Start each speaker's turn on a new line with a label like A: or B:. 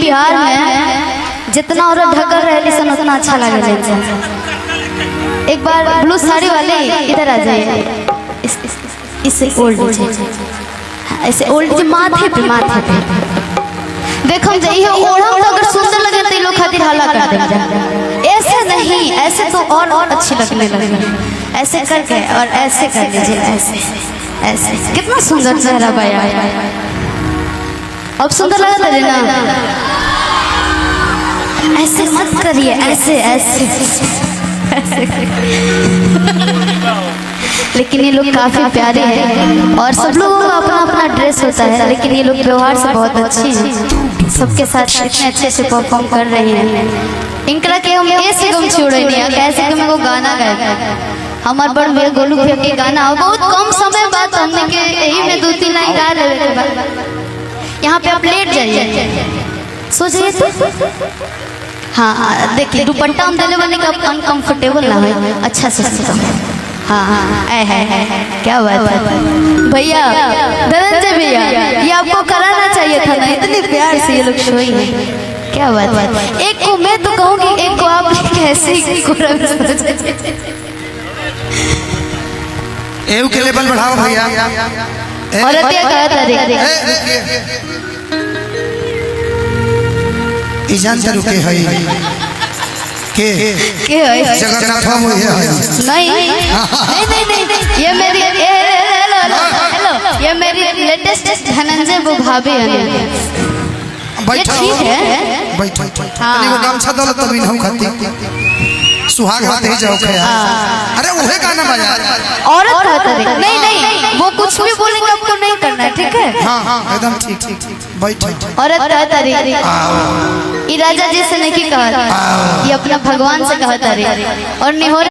A: बिहार में जितना औरत ढकल रहे सन उतना अच्छा लगे। एक बार ब्लू साड़ी वाले इधर आ जाइए, इससे ओल्ड ऐसे ओल्ड जो माथे पे देखो जाइए ओढ़म तो अगर सुंदर लगे तो लोग खातिर हल्ला कर देंगे। ऐसे नहीं, ऐसे तो और अच्छी लगने लगे। ऐसे करके और ऐसे कर लीजिए, ऐसे ऐसे कितना सुंदर चेहरा भैया। अब सुंदर लगा था ना, ऐसे मत करिए, ऐसे ऐसे लेकिन ये लोग काफी प्यारे हैं और सब लोगों का अपना अपना ड्रेस होता है, लेकिन ये लोग व्यवहार से बहुत अच्छे हैं। सबके साथ इतने अच्छे से परफॉर्म कर रहे हैं। इनकरा के हम ऐसे गम छोड़े नहीं, कैसे कि मेरे को गाना गाए हमारे बड़ भैया गोलू भैया के गाना हो बहुत कम समय बाद हमने के यही में 2-3 लाइन गा ले के बाद यहाँ पे आप लेट जाइए, सो जाइए तो हाँ देखिए दुपट्टा हम देने वाले का अनकंफर्टेबल ना हो, अच्छा से हाँ हाँ है क्या बात है भैया धनंजय भैया, ये आपको कराना चाहिए था ना, इतने प्यार से ये लोग सोई हैं, क्या बात है। एक को मैं तो कहूँगी, एक को आप कैसे
B: एव के लेवल बढ़ाओ भैया।
A: और
B: जानते रुके है के जगन्नाथ
A: नहीं ये मेरी हेलो ये मेरी लेटेस्ट धनंजय वो भाभी है। ठीक है
B: बैठो गमछा दौलत तभी हम खाती सुहाग रात ही जाओ खया। अरे वही गाना बजा
A: औरत कहता है नहीं वो कुछ भी बोलेंगे आपको नहीं करना है, ठीक है।
B: हाँ एकदम ठीक बैठो।
A: औरत कहता है ये राजा जी से नहीं कहा, ये अपना भगवान से कहता है और नहीं हो